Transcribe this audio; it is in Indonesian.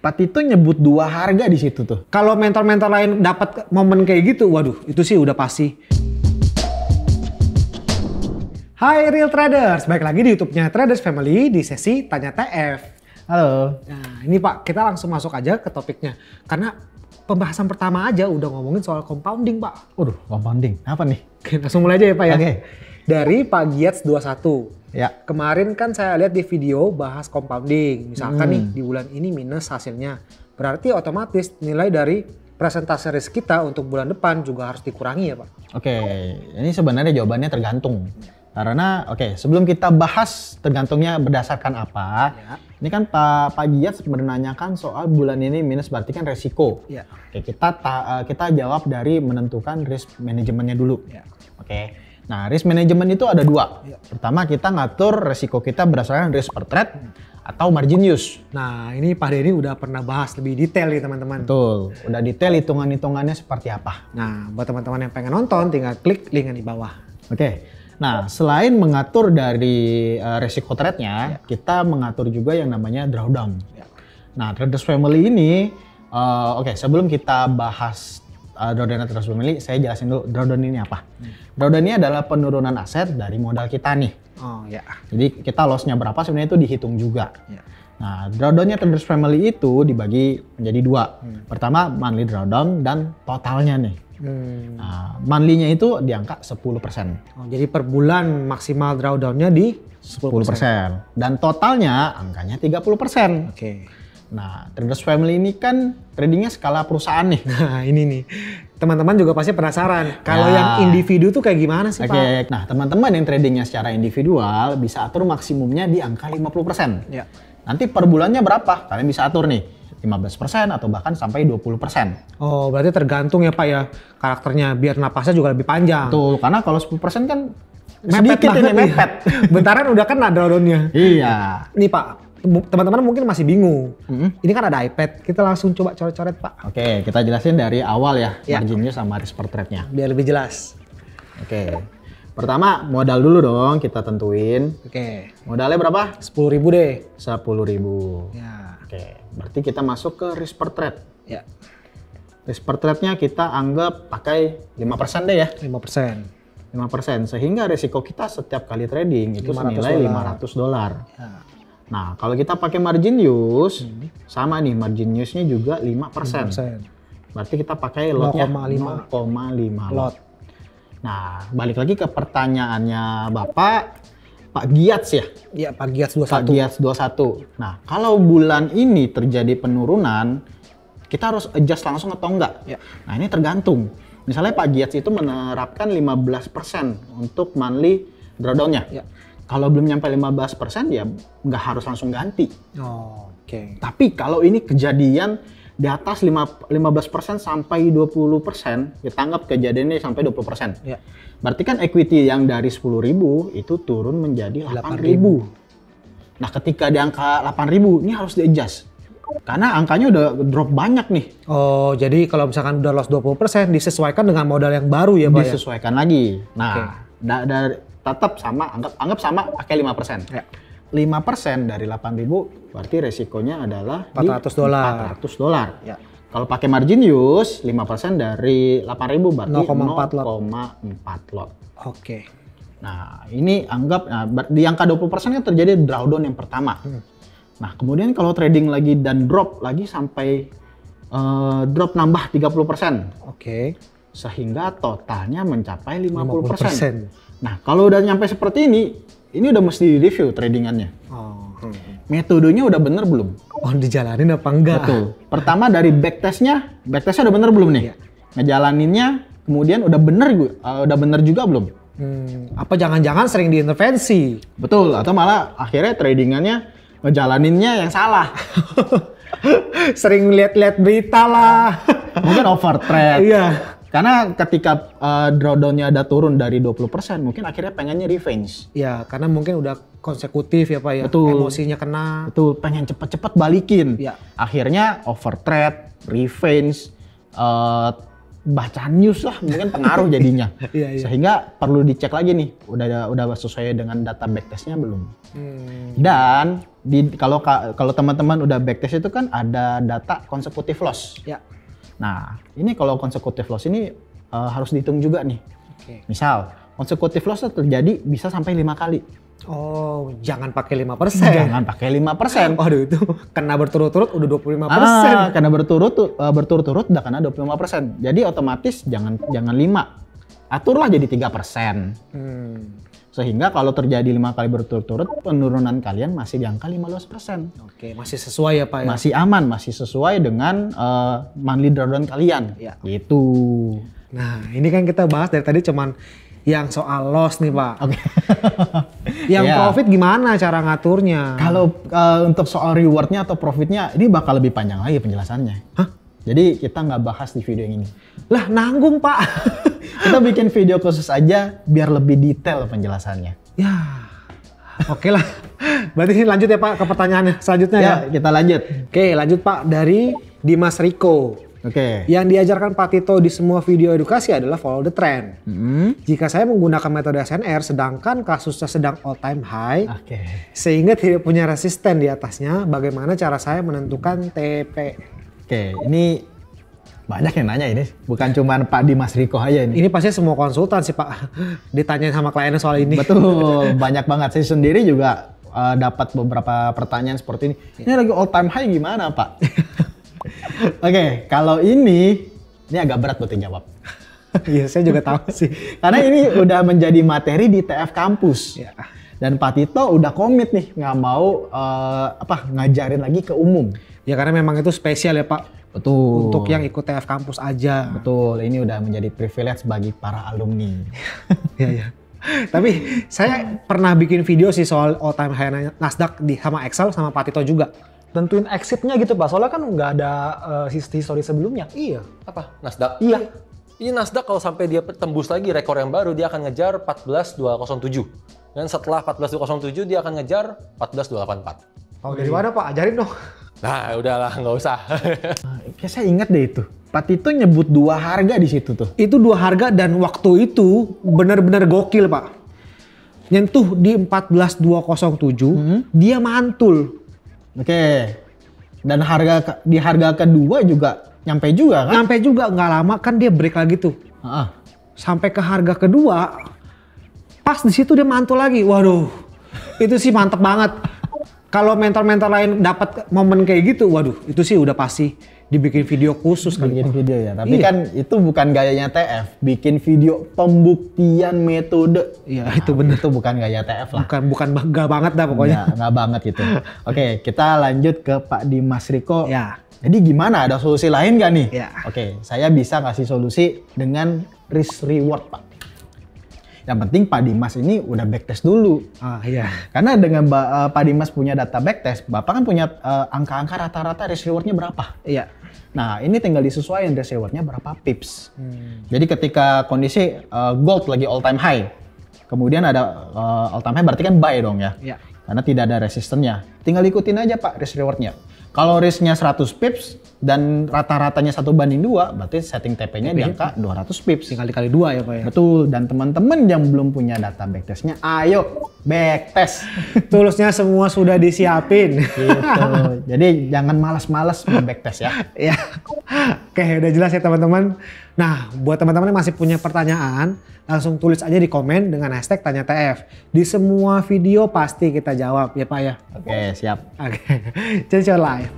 Pak Tito nyebut 2 harga di situ tuh. Kalau mentor-mentor lain dapat momen kayak gitu, waduh itu sih udah pasti. Hai Real Traders, balik lagi di YouTube-nya Traders Family di sesi Tanya TF. Halo. Nah ini Pak, kita langsung masuk aja ke topiknya. Karena pembahasan pertama aja udah ngomongin soal compounding Pak. Waduh, compounding. Apa nih? Oke, langsung mulai aja ya Pak ya. Oke. Dari Pak Giats 21. Ya. Kemarin kan saya lihat di video bahas compounding. Misalkan nih di bulan ini minus hasilnya. Berarti otomatis nilai dari presentasi risk kita untuk bulan depan juga harus dikurangi ya Pak? Oke, ini sebenarnya jawabannya tergantung. Karena sebelum kita bahas tergantungnya berdasarkan apa, ini kan Pak Giats menanyakan soal bulan ini minus berarti kan resiko. Ya. Oke, kita jawab dari menentukan risk manajemennya dulu. Ya. Oke. Nah, risk management itu ada 2. Pertama, kita ngatur resiko kita berdasarkan risk per trade atau margin use. Nah, ini Pak Denny udah pernah bahas lebih detail nih teman-teman. Betul, udah detail hitungan-hitungannya seperti apa. Nah, buat teman-teman yang pengen nonton tinggal klik link yang di bawah. Oke. Nah, selain mengatur dari resiko trade-nya, kita mengatur juga yang namanya drawdown. Nah, Traders Family ini, sebelum kita bahas drawdown Traders Family, saya jelasin dulu drawdown ini apa. Drawdown ini adalah penurunan aset dari modal kita nih. Oh ya. Jadi kita loss-nya berapa sebenarnya itu dihitung juga. Ya. Nah, drawdown-nya Traders Family itu dibagi menjadi 2. Pertama, monthly drawdown dan totalnya nih. Nah, monthly-nya itu di angka 10%. Oh, jadi per bulan maksimal drawdown-nya di 10%. Dan totalnya angkanya 30%. Oke. Nah, Traders Family ini kan tradingnya skala perusahaan nih. Nah, ini nih. Teman-teman juga pasti penasaran. Kalau yang individu tuh kayak gimana sih Pak? Nah, teman-teman yang tradingnya secara individual bisa atur maksimumnya di angka 50%. Ya. Nanti per bulannya berapa? Kalian bisa atur nih. 15% atau bahkan sampai 20%. Oh, berarti tergantung ya Pak ya karakternya biar napasnya juga lebih panjang. Betul, karena kalau 10% kan Mepet sedikit ini mepet. Bentaran udah kena drawdown-nya. Iya. Nih Pak, teman-teman mungkin masih bingung. Ini kan ada iPad, kita langsung coba coret-coret Pak. Oke, kita jelasin dari awal ya, Ya. marginnya sama risk per trade-nya. Biar lebih jelas. Oke. Pertama, modal dulu dong kita tentuin. Oke. Modalnya berapa? 10.000 deh. 10.000. Ya. Oke, berarti kita masuk ke risk per trade. Ya. Risk per trade-nya kita anggap pakai 5% deh ya. 5%. 5%, sehingga risiko kita setiap kali trading itu senilai $500. Ya. Nah, kalau kita pakai margin use, sama nih margin use-nya juga 5%. 5%. Berarti kita pakai lot-nya 0,5 0,5 lot. lot. Nah, balik lagi ke pertanyaannya Pak Giats ya? Iya, Pak Giats Pak 21. Giats 21. Nah, kalau bulan ini terjadi penurunan, kita harus adjust langsung atau enggak? Ya. Nah, ini tergantung. Misalnya Pak Giats itu menerapkan 15% untuk monthly drawdown-nya. Ya. Kalau belum nyampe 15% ya nggak harus langsung ganti. Oh, oke. Tapi kalau ini kejadian di atas 15% sampai 20%, kita anggap kejadiannya sampai 20%. Ya. Berarti kan equity yang dari 10.000 itu turun menjadi 8.000. Nah, ketika di angka 8.000 ini harus di-adjust. Karena angkanya udah drop banyak nih. Oh, jadi kalau misalkan udah loss 20% disesuaikan dengan modal yang baru ya Pak ya? Disesuaikan lagi. Nah, tetap sama, anggap sama pakai 5%. Ya. 5% dari 8.000 berarti resikonya adalah $400. $400. Ya. Kalau pakai margin use 5% dari 8.000 berarti 0,4 lot. 0,4 lot. Oke. Nah, ini anggap di angka 20% kan terjadi drawdown yang pertama. Nah, kemudian kalau trading lagi dan drop lagi sampai drop nambah 30%. Oke. Sehingga totalnya mencapai 50%. 50%. Nah, kalau udah nyampe seperti ini udah mesti review tradingannya. Oh. Metodenya udah bener belum? Oh, dijalanin apa enggak? Betul. Pertama dari backtestnya udah bener belum nih? Iya. Ngejalaninnya, kemudian udah bener juga belum? Apa jangan-jangan sering diintervensi? Betul, atau malah akhirnya tradingannya ngejalaninnya yang salah. Sering lihat-lihat berita lah. Mungkin over trade. Iya. Karena ketika drawdown-nya ada turun dari 20%, mungkin akhirnya pengennya revenge. Ya, karena mungkin udah konsekutif ya Pak ya. Betul. Emosinya kena. Betul, pengen cepet-cepet balikin. Ya. Akhirnya over trade, revenge, baca news lah mungkin pengaruh jadinya. Iya, iya. Sehingga perlu dicek lagi nih, udah sesuai dengan data backtestnya belum. Dan Kalau teman-teman udah backtest itu kan ada data consecutive loss. Ya. Nah, ini kalau consecutive loss ini harus dihitung juga nih. Misal, consecutive loss terjadi bisa sampai 5 kali. Oh, jangan pakai 5%. Jangan pakai 5%. Waduh, itu kena berturut-turut udah 25%. Karena berturut-turut udah kena 25%. Jadi otomatis jangan 5. Aturlah jadi 3%. Sehingga kalau terjadi 5 kali berturut-turut, penurunan kalian masih di angka 15%. Oke, masih sesuai ya Pak ya? Masih aman, masih sesuai dengan monthly drawdown kalian. Ya. Gitu. Nah, ini kan kita bahas dari tadi cuman yang soal loss nih Pak. Oke. Yang profit gimana cara ngaturnya? Kalau untuk soal rewardnya atau profitnya, ini bakal lebih panjang lagi penjelasannya. Hah? Jadi kita nggak bahas di video yang ini. Lah nanggung Pak. Kita bikin video khusus aja biar lebih detail penjelasannya. Ya, oke lah. Berarti lanjut ya Pak ke pertanyaan selanjutnya ya. Kita lanjut. Oke, lanjut Pak dari Dimas Riko. Oke. Yang diajarkan Pak Tito di semua video edukasi adalah follow the trend. Jika saya menggunakan metode SNR sedangkan kasusnya sedang all time high, sehingga tidak punya resisten di atasnya, bagaimana cara saya menentukan TP? Oke, ini banyak yang nanya ini, bukan cuma Pak Dimas Riko aja ini. Ini pasti semua konsultan sih Pak, ditanyain sama kliennya soal ini. Betul, banyak banget. Saya sendiri juga dapat beberapa pertanyaan seperti ini. Ini lagi all time high gimana Pak? Oke, kalau ini agak berat buat dijawab. Iya, saya juga tahu sih. Karena ini udah menjadi materi di TF Kampus. Ya. Dan Pak Tito udah komit nih, nggak mau ngajarin lagi ke umum. Ya karena memang itu spesial ya Pak. Betul. Untuk yang ikut TF Kampus aja. Betul, ini udah menjadi privilege bagi para alumni. Iya. Tapi saya pernah bikin video sih soal all time high Nasdaq sama Excel sama Pak Tito juga. Tentuin exitnya gitu Pak, soalnya kan nggak ada history sebelumnya. Iya. Apa? Nasdaq? Iya. Ini Nasdaq kalau sampai dia tembus lagi rekor yang baru, dia akan ngejar 14207. Dan setelah 14207 dia akan ngejar 14284. Tahu dari mana Pak? Ajarin dong. Nah, udahlah, nggak usah. Kayak saya ingat deh itu. Pak Tito nyebut 2 harga di situ tuh. Itu 2 harga dan waktu itu benar-benar gokil Pak. Nyentuh di 14207, dia mantul. Oke. Dan di harga kedua juga nyampe juga kan? Nyampe juga, nggak lama kan dia break lagi tuh. Sampai ke harga kedua, pas di situ dia mantul lagi. Waduh, itu sih mantep banget. Kalau mentor-mentor lain dapat momen kayak gitu, waduh, itu sih udah pasti dibikin video khusus kan. Bikin video ya, tapi kan itu bukan gayanya TF. Bikin video pembuktian metode. Iya, itu bener. Itu bukan gaya TF lah. Bukan gak banget dah pokoknya. Nggak banget gitu. Oke, kita lanjut ke Pak Dimas Riko. Ya. Jadi gimana? Ada solusi lain nggak nih? Ya. Oke, saya bisa kasih solusi dengan risk reward Pak. Yang penting Pak Dimas ini udah backtest dulu. Iya. Karena dengan Pak Dimas punya data backtest, Bapak kan punya angka-angka rata-rata risk rewardnya berapa? Iya. Nah, ini tinggal disesuaikan risk rewardnya berapa pips. Jadi ketika kondisi gold lagi all time high, kemudian ada all time high berarti kan buy dong ya. Iya. Karena tidak ada resistennya. Tinggal ikutin aja Pak risk rewardnya. Kalau risknya 100 pips dan rata-ratanya 1:2, berarti setting TP-nya di angka 200 pips. Tinggal dikali 2 ya Pak ya. Betul, dan teman-teman yang belum punya data backtestnya, ayo backtest. Tulusnya semua sudah disiapin. Gitu. Jadi jangan malas-malas backtest ya. Ya. Oke, udah jelas ya teman-teman. Nah, buat teman-teman yang masih punya pertanyaan, langsung tulis aja di komen dengan hashtag tanya TF. Di semua video pasti kita jawab ya Pak ya. Oke, siap. Oke, Cincin Live.